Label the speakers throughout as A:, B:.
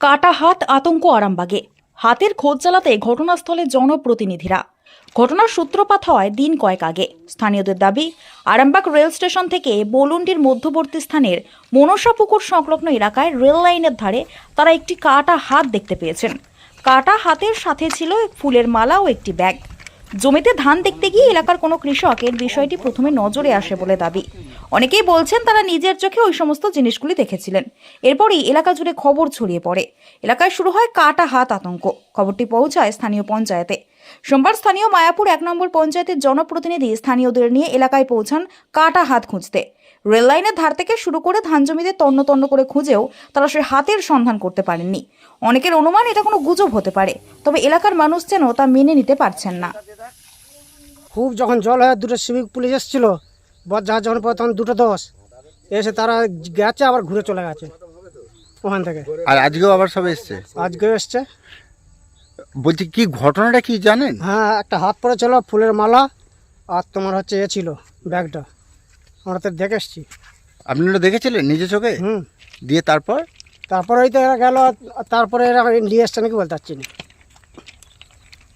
A: কাটা হাত, আতঙ্ক আরামবাগে। হাতের খোঁজ চালাতে ঘটনাস্থলে জনপ্রতিনিধিরা। ঘটনার সূত্রপাত হয় দিন কয়েক আগে। স্থানীয়দের দাবি, আরামবাগ রেল স্টেশন থেকে বলুন্ডির মধ্যবর্তী স্থানের মনসা পুকুর সংলগ্ন এলাকায় রেল লাইনের ধারে তারা একটি কাটা হাত দেখতে পেয়েছেন। কাটা হাতের সাথে ছিল ফুলের মালা ও একটি ব্যাগ। জমিতে ধান দেখতে গিয়ে এলাকার কোনো কৃষকের বিষয়টি প্রথমে নজরে আসে বলে দাবি। অনেকেই বলছেন তারা নিজের চোখে ওই সমস্ত জিনিসগুলি দেখেছিলেন। এরপরই এলাকা জুড়ে খবর ছড়িয়ে পড়ে। এলাকায় শুরু হয় কাটা হাত আতঙ্ক। খবরটি পৌঁছায় স্থানীয় পঞ্চায়েতে। সোমবার স্থানীয় মায়াপুর 1 নম্বর পঞ্চায়েতের জনপ্রতিনিধি স্থানীয়দের নিয়ে এলাকায় পৌঁছান কাটা হাত খুঁজতে। রেল লাইনের ধার থেকে শুরু করে ধান জমিতে তন্ন তন্ন করে খুঁজেও তারা সে হাতের সন্ধান করতে পারেননি। অনেকের অনুমান এটা কোনো গুজব হতে পারে, তবে এলাকার মানুষ যেন তা মেনে নিতে পারছেন না।
B: খুব যখন জল হয়, দুটো সিভিক পুলিশ এসেছিল, বজ্জাহাজ যখন পড়ে তখন 2:10 এসে তারা গেছে, আবার ঘুরে চলে গেছে ওখান থেকে।
C: আর আজকেও আবার সব এসছে?
B: আজকেও এসছে।
C: বলছি কি ঘটনাটা কি জানেন?
B: হ্যাঁ, একটা হাত পড়েছিল, ফুলের মালা, আর তোমার হচ্ছে এ ছিল ব্যাগটা। আমরা তো দেখে এসছি।
C: আপনারা দেখেছিলেন নিজে চোখে? দিয়ে তারপর
B: ওই তো এরা গেল, তারপরে এরা নিয়ে এসছে নাকি বলতে পারছি না।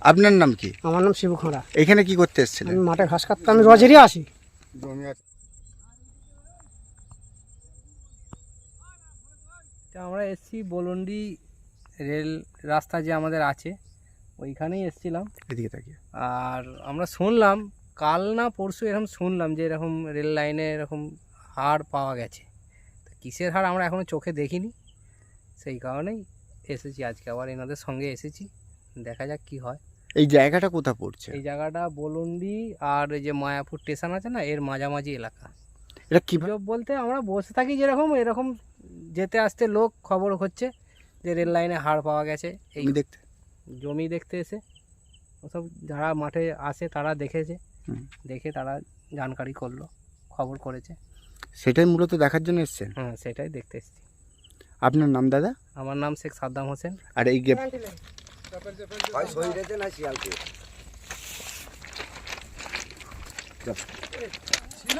C: আপনার নাম কি?
B: আমার নাম শিবু খোঁড়া।
C: এখানে কি করতে এসেছিলেন?
B: আমি মাঠে ঘাস কাটতে, আমি রোজেরই আসি।
D: আমরা এসছি বলুন্ডি রেল রাস্তা যে আমাদের আছে, ওইখানেই এসছিলাম।
C: এদিকে তাকিয়ে।
D: আর আমরা শুনলাম কাল না পরশু এরকম শুনলাম যে এরকম রেল লাইনে এরকম হাড় পাওয়া গেছে। তো কিসের হাড় আমরা এখনও চোখে দেখিনি, সেই কারণেই এসেছি আজকে আবার এনাদের সঙ্গে এসেছি। দেখা যাক কি হয়।
C: এই জায়গাটা কোথা পড়ছে?
D: এই জায়গাটা বলুন্ডি আর এই যে মায়াপুর স্টেশন আছে না, এর মাঝামাঝি এলাকা।
C: এটা কি
D: বলতে আমরা বসে থাকি যেরকম, এরকম যেতে আসতে লোক খবর হচ্ছে যে রেল লাইনে হাড় পাওয়া গেছে। এই
C: দেখতে
D: জমি দেখতে এসে ওসব যারা মাঠে আসে তারা দেখেছে, দেখে তারা জানকারি করলো, খবর করেছে।
C: সেটাই মূলত দেখার জন্য এসেছেন?
D: হ্যাঁ, সেটাই দেখতে এসেছি।
C: আপনার নাম দাদা?
D: আমার নাম শেখ সাদ্দাম হোসেন।
C: আর এই ছিল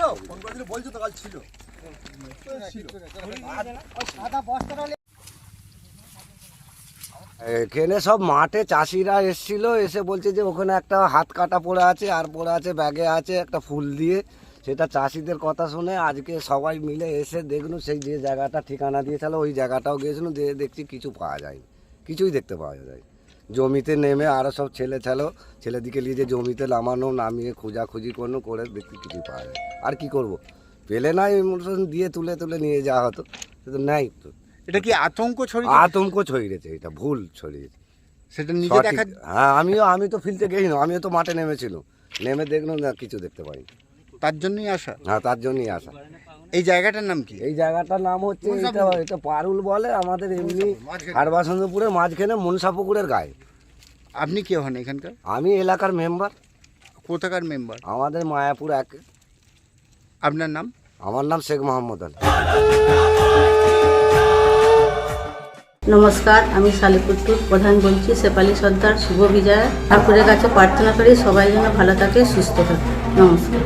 E: এখানে সব মাঠে চাষিরা এসেছিল, এসে বলছে যে ওখানে একটা হাত কাটা পড়ে আছে, আর পড়ে আছে ব্যাগে আছে একটা ফুল দিয়ে। সেটা চাষিদের কথা শুনে আজকে সবাই মিলে এসে দেখুন, সেই যে জায়গাটা ঠিকানা দিয়েছিল ওই জায়গাটাও গিয়েছিল, দেখছি কিছু পাওয়া যায়নি, কিছুই দেখতে পাওয়া যায়। জমিতে নেমে আরও সব ছেলেদিকে নিয়ে যে জমিতে নামানো, নামিয়ে খোঁজাখুঁজি করলো, করে দেখতে কিছু পাওয়া যায়। আর কি করব, পেলে না দিয়ে তুলে নিয়ে যাওয়া হতো, কিন্তু নেই তো।
C: এটা কি আতঙ্ক
E: ছড়িয়েছে, এটা ভুল ছড়িয়েছে
C: সেটা নিজে দেখা।
E: হ্যাঁ, আমি তো ফিল্ডে গেই না, আমিও তো মাঠে নেমেছিল, নেমে দেখলাম না, কিছু দেখতে পাইনি।
C: তার জন্যই আসা?
E: হ্যাঁ, তার জন্যই আসা।
C: এই জায়গাটার নাম কি?
E: এই জায়গাটার নাম হচ্ছে এটা পারুল বলে, আমাদের এমনি হারবাসন্তপুরের মাঝখানে মনসা পুকুরের গায়ে।
C: আপনি কে হন এখানকার?
E: আমি এলাকার মেম্বার।
C: কোথাকার মেম্বার?
E: আমাদের মায়াপুর 1।
C: আপনার নাম?
E: আমার নাম শেখ মোহাম্মদ আলী।
F: নমস্কার, আমি শালিপুরটুর প্রধান বলছি, শেফালি সর্দার। শুভ বিজয়। ঠাকুরের কাছে প্রার্থনা করি সবাই যেন ভালো থাকে, সুস্থ থাকে। নমস্কার।